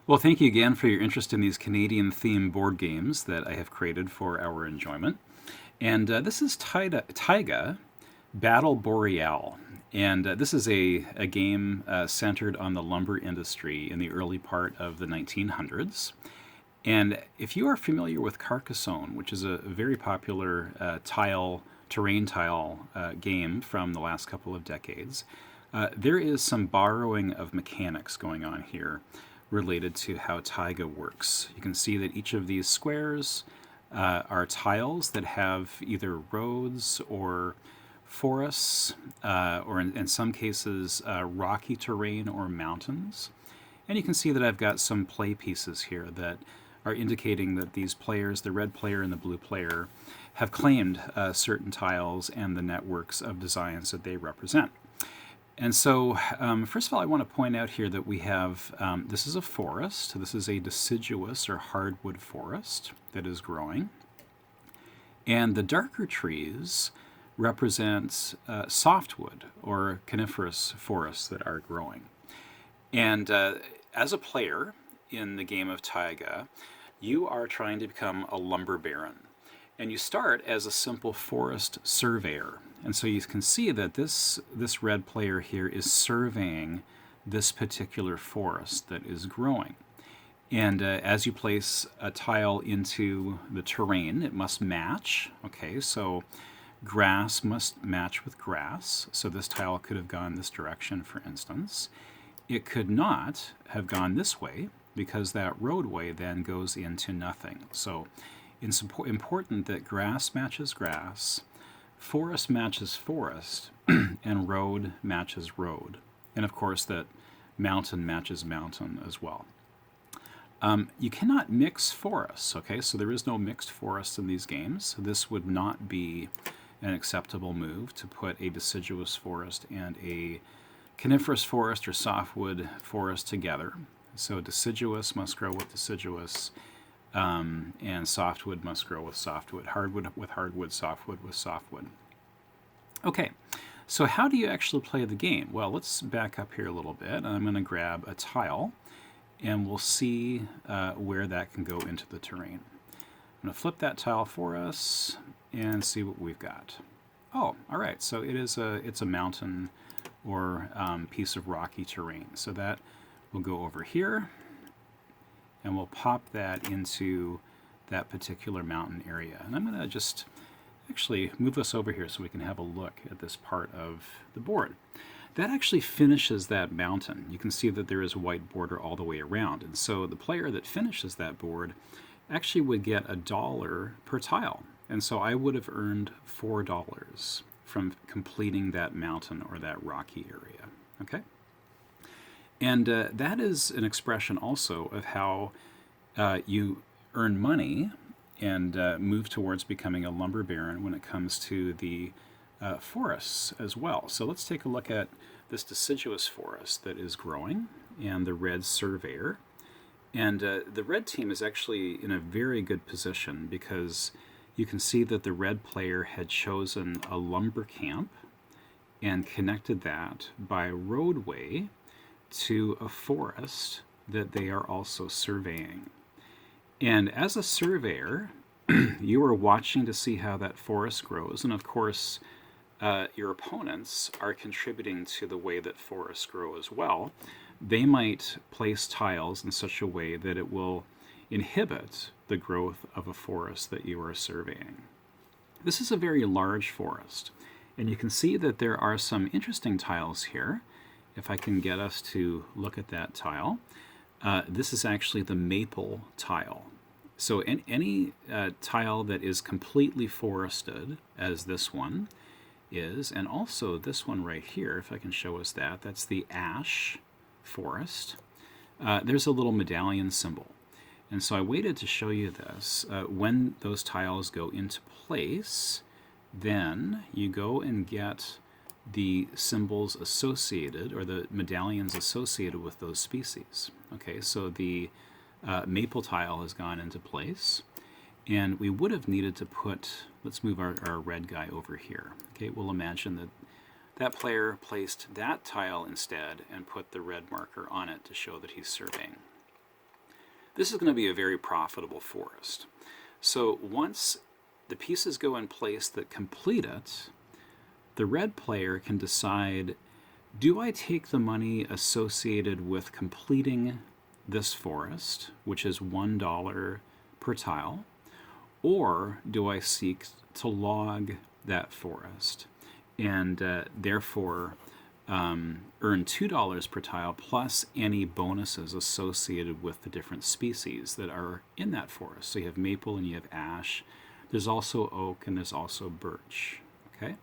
Well, thank you again for your interest in these Canadian-themed board games that I have created for our enjoyment. And this is Taiga Battle Boreal. And this is a game centered on the lumber industry in the early part of the 1900s. And if you are familiar with Carcassonne, which is a very popular terrain tile game from the last couple of decades, there is some borrowing of mechanics going on here related to how Taiga works. You can see that each of these squares are tiles that have either roads or forests, or in some cases, rocky terrain or mountains. And you can see that I've got some play pieces here that are indicating that these players, the red player and the blue player, have claimed certain tiles and the networks of designs that they represent. And so, first of all, I want to point out here that we have, this is a forest. This is a deciduous or hardwood forest that is growing. And the darker trees represent softwood or coniferous forests that are growing. And as a player in the game of Taiga, you are trying to become a lumber baron. And you start as a simple forest surveyor. And so you can see that this red player here is surveying this particular forest that is growing. And as you place a tile into the terrain, it must match. Okay, so grass must match with grass. So this tile could have gone this direction, for instance. It could not have gone this way because that roadway then goes into nothing. So it's important that grass matches grass, forest matches forest, and road matches road. And of course that mountain matches mountain as well. You cannot mix forests, okay? So there is no mixed forest in these games. This would not be an acceptable move to put a deciduous forest and a coniferous forest or softwood forest together. So deciduous must grow with deciduous, and softwood must grow with softwood, hardwood with hardwood, softwood with softwood. Okay, so how do you actually play the game? Well, let's back up here a little bit. I'm going to grab a tile, and we'll see where that can go into the terrain. I'm going to flip that tile for us and see what we've got. Oh, all right, so it's a mountain or piece of rocky terrain. So that will go over here, and we'll pop that into that particular mountain area. And I'm going to just actually move us over here so we can have a look at this part of the board. That actually finishes that mountain. You can see that there is a white border all the way around. And so the player that finishes that board actually would get $1 per tile. And so I would have earned $4 from completing that mountain or that rocky area. Okay? And that is an expression also of how you earn money and move towards becoming a lumber baron when it comes to the forests as well. So let's take a look at this deciduous forest that is growing and the red surveyor. And the red team is actually in a very good position because you can see that the red player had chosen a lumber camp and connected that by roadway to a forest that they are also surveying. And as a surveyor, you are watching to see how that forest grows. And of course, your opponents are contributing to the way that forests grow as well. They might place tiles in such a way that it will inhibit the growth of a forest that you are surveying. This is a very large forest, and you can see that there are some interesting tiles here. If I can get us to look at that tile, this is actually the maple tile. So any tile that is completely forested, as this one is, and also this one right here, if I can show us that, that's the ash forest. There's a little medallion symbol. And so I waited to show you this. When those tiles go into place, then you go and get the symbols associated, or the medallions associated with those species. Okay, so the maple tile has gone into place, and we would have needed to put, let's move our red guy over here. Okay, we'll imagine that that player placed that tile instead and put the red marker on it to show that he's surveying. this is going to be a very profitable forest. So once the pieces go in place that complete it, the red player can decide, do I take the money associated with completing this forest, which is $1 per tile, or do I seek to log that forest and therefore earn $2 per tile plus any bonuses associated with the different species that are in that forest. So you have maple and you have ash. There's also oak and there's also birch. Okay,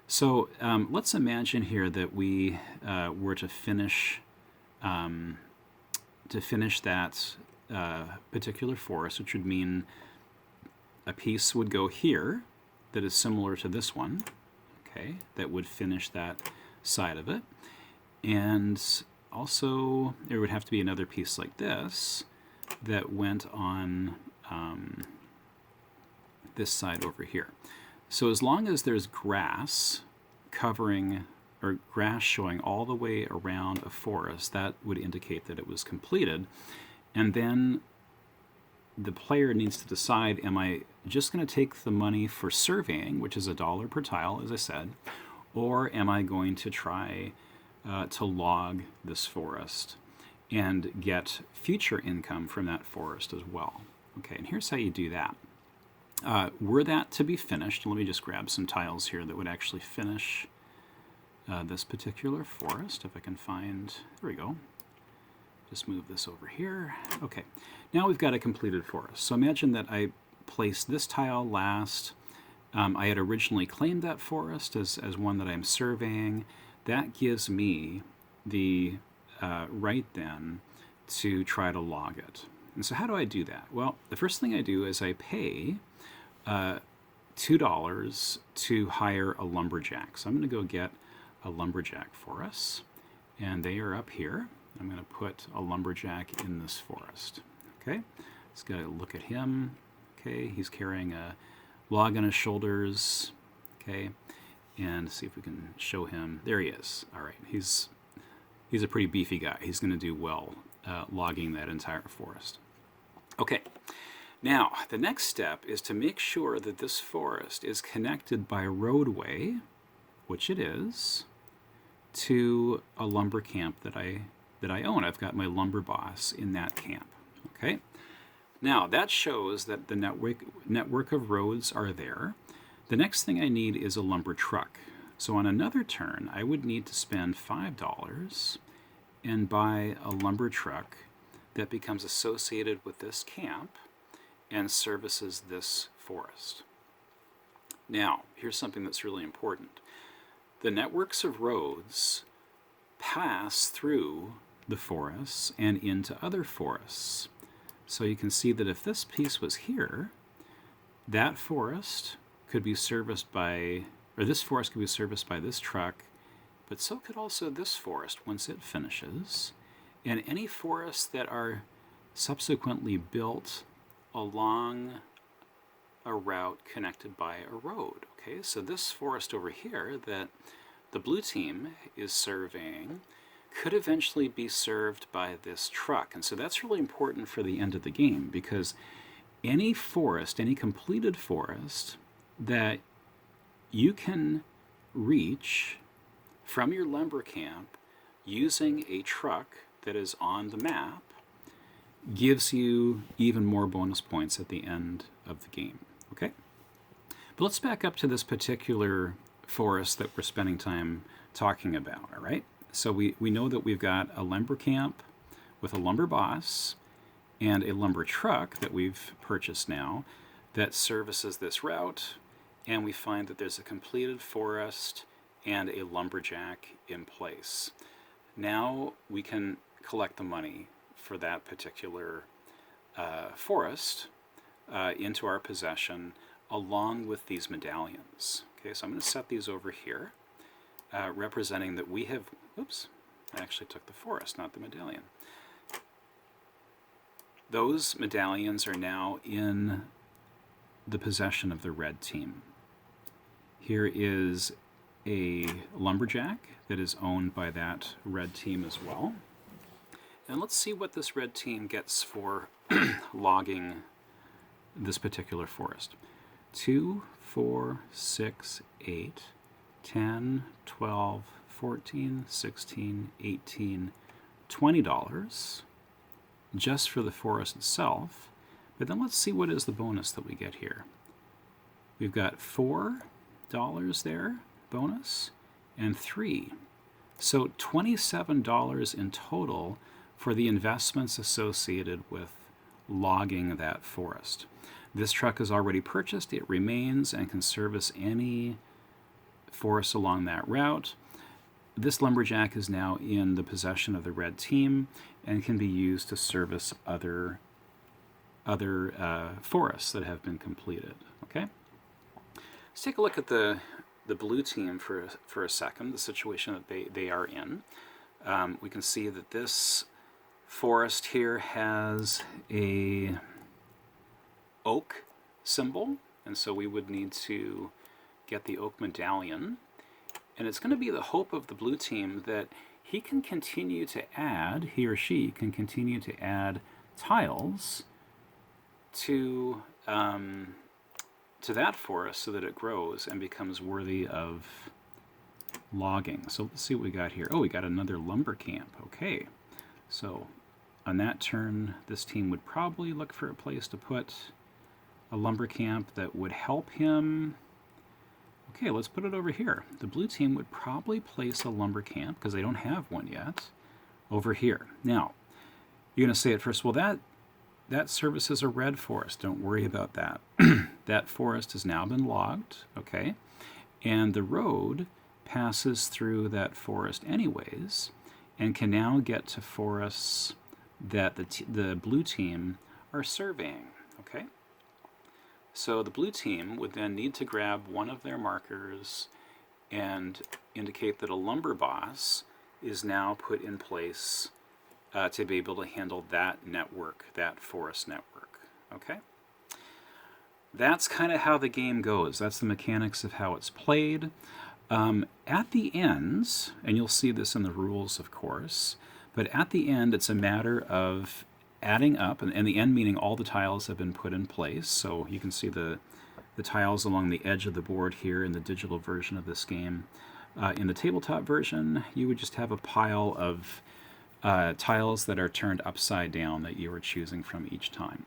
so let's imagine here that we were to finish that particular forest, which would mean a piece would go here that is similar to this one. Okay, that would finish that side of it. And also there would have to be another piece like this that went on this side over here. So as long as there's grass covering, or grass showing all the way around a forest, that would indicate that it was completed. And then the player needs to decide, am I just going to take the money for surveying, which is $1 per tile, as I said, or am I going to try to log this forest and get future income from that forest as well? Okay, and here's how you do that. Were that to be finished, let me just grab some tiles here that would actually finish this particular forest, if I can find, there we go. Just move this over here. Okay, now we've got a completed forest. So imagine that I placed this tile last. I had originally claimed that forest as one that I'm surveying. That gives me the right then to try to log it. And so how do I do that? Well, the first thing I do is I pay $2 to hire a lumberjack. So I'm going to go get a lumberjack for us. And they are up here. I'm going to put a lumberjack in this forest. Okay, let's go look at him. Okay, he's carrying a log on his shoulders. Okay, and see if we can show him. There he is. All right, he's a pretty beefy guy. He's going to do well logging that entire forest. Okay, now the next step is to make sure that this forest is connected by roadway, which it is, to a lumber camp that I own. I've got my lumber boss in that camp. Okay, now that shows that the network of roads are there. The next thing I need is a lumber truck. So on another turn, I would need to spend $5 and buy a lumber truck that becomes associated with this camp and services this forest. Now, here's something that's really important. The networks of roads pass through the forests and into other forests. So you can see that if this piece was here, that forest could be serviced by, or this forest could be serviced by this truck, but so could also this forest once it finishes, and any forests that are subsequently built along a route connected by a road. Okay, so this forest over here that the blue team is surveying could eventually be served by this truck. And so that's really important for the end of the game, because any forest, any completed forest that you can reach from your lumber camp using a truck that is on the map gives you even more bonus points at the end of the game. Okay? But let's back up to this particular forest that we're spending time talking about, all right? So we know that we've got a lumber camp with a lumber boss and a lumber truck that we've purchased now that services this route, and we find that there's a completed forest and a lumberjack in place. Now we can collect the money for that particular forest into our possession along with these medallions. Okay, so I'm going to set these over here, representing that we have, oops, I actually took the forest, not the medallion. Those medallions are now in the possession of the red team. Here is a lumberjack that is owned by that red team as well. And let's see what this red team gets for logging this particular forest. 2, 4, 6, 8, 10, 12, 14, 16, 18, $20 just for the forest itself. But then let's see what is the bonus that we get here. We've got $4 there, bonus, and 3. So $27 in total for the investments associated with logging that forest. This truck is already purchased. It remains and can service any forest along that route. This lumberjack is now in the possession of the red team and can be used to service other forests that have been completed. Okay, let's take a look at the blue team for a second, the situation that they are in. We can see that this forest here has a oak symbol, and so we would need to get the oak medallion. And it's going to be the hope of the blue team that he can continue to add, he or she can continue to add tiles to that forest so that it grows and becomes worthy of logging. So let's see what we got here. Oh, we got another lumber camp. Okay, so on that turn, this team would probably look for a place to put a lumber camp that would help him. Okay, let's put it over here. The blue team would probably place a lumber camp, because they don't have one yet, over here. Now, you're going to say at first, well, that services a red forest. Don't worry about that. That forest has now been logged, okay? And the road passes through that forest anyways, and can now get to forests that the blue team are surveying, okay? So the blue team would then need to grab one of their markers and indicate that a lumber boss is now put in place to be able to handle that network, that forest network, okay? That's kind of how the game goes. That's the mechanics of how it's played. At the end, and you'll see this in the rules, of course, but at the end it's a matter of adding up, and the end meaning all the tiles have been put in place. So you can see the tiles along the edge of the board here in the digital version of this game. In the tabletop version, you would just have a pile of tiles that are turned upside down that you are choosing from each time.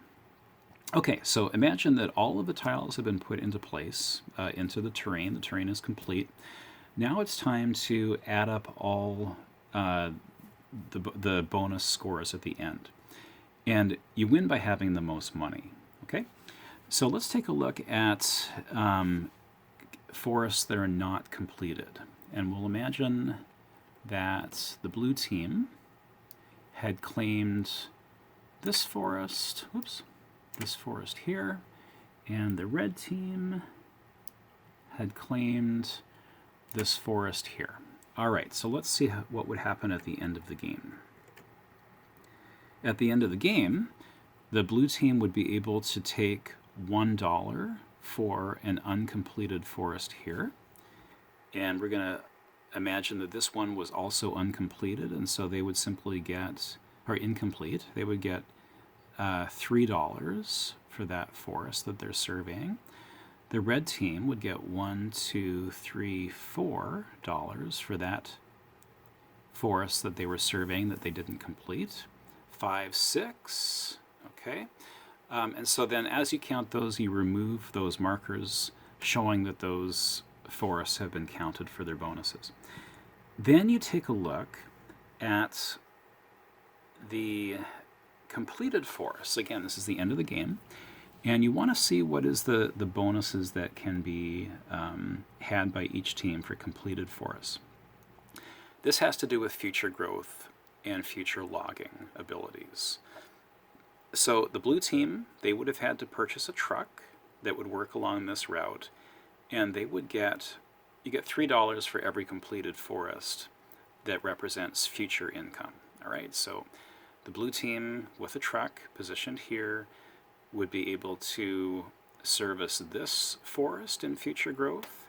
Okay, so imagine that all of the tiles have been put into place, into the terrain. The terrain is complete. Now it's time to add up all the bonus scores at the end. And you win by having the most money, okay? So let's take a look at forests that are not completed. And we'll imagine that the blue team had claimed this forest, this forest here, and the red team had claimed this forest here. All right, so let's see what would happen at the end of the game. At the end of the game, the blue team would be able to take $1 for an uncompleted forest here. And we're going to imagine that this one was also uncompleted, and so they would simply get, or incomplete, they would get $3 for that forest that they're surveying. The red team would get $1, $2, $3, $4 for that forest that they were surveying that they didn't complete. 5, 6, okay. And so then as you count those, you remove those markers showing that those forests have been counted for their bonuses. Then you take a look at the completed forests. Again, this is the end of the game. And you want to see what is the bonuses that can be had by each team for completed forests. This has to do with future growth and future logging abilities. So the blue team, they would have had to purchase a truck that would work along this route, and they would get, you get $3 for every completed forest that represents future income. All right, so the blue team with a truck positioned here would be able to service this forest in future growth,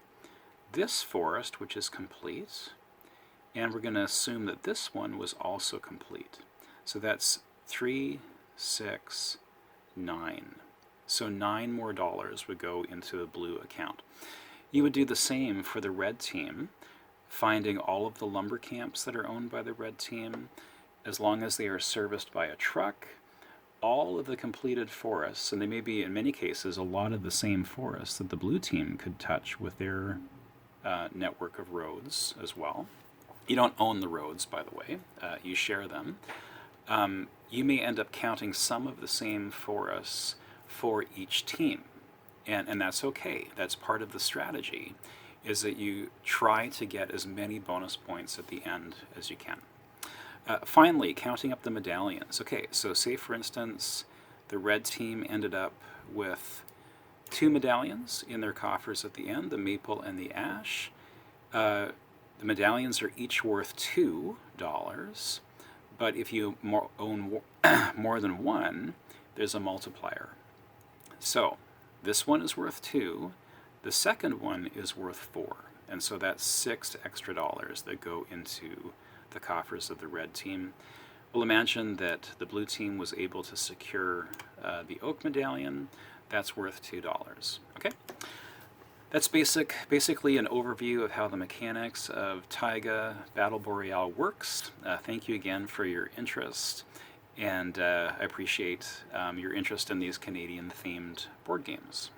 this forest, which is complete, and we're going to assume that this one was also complete. So that's 3, 6, 9. So 9 more dollars would go into the blue account. You would do the same for the red team, finding all of the lumber camps that are owned by the red team, as long as they are serviced by a truck, all of the completed forests, and they may be, in many cases, a lot of the same forests that the blue team could touch with their network of roads as well. You don't own the roads, by the way. You share them. You may end up counting some of the same forests for each team. And that's okay. That's part of the strategy, is that you try to get as many bonus points at the end as you can. Finally, counting up the medallions. Okay, so say for instance, the red team ended up with 2 medallions in their coffers at the end, the maple and the ash. The medallions are each worth $2, but if you own more than one, there's a multiplier. So this one is worth 2, the second one is worth 4, and so that's 6 extra dollars that go into the coffers of the red team. We'll imagine that the blue team was able to secure the oak medallion. That's worth $2. Okay, that's basically an overview of how the mechanics of Taiga Battle Boreal works. Thank you again for your interest, and I appreciate your interest in these Canadian-themed board games.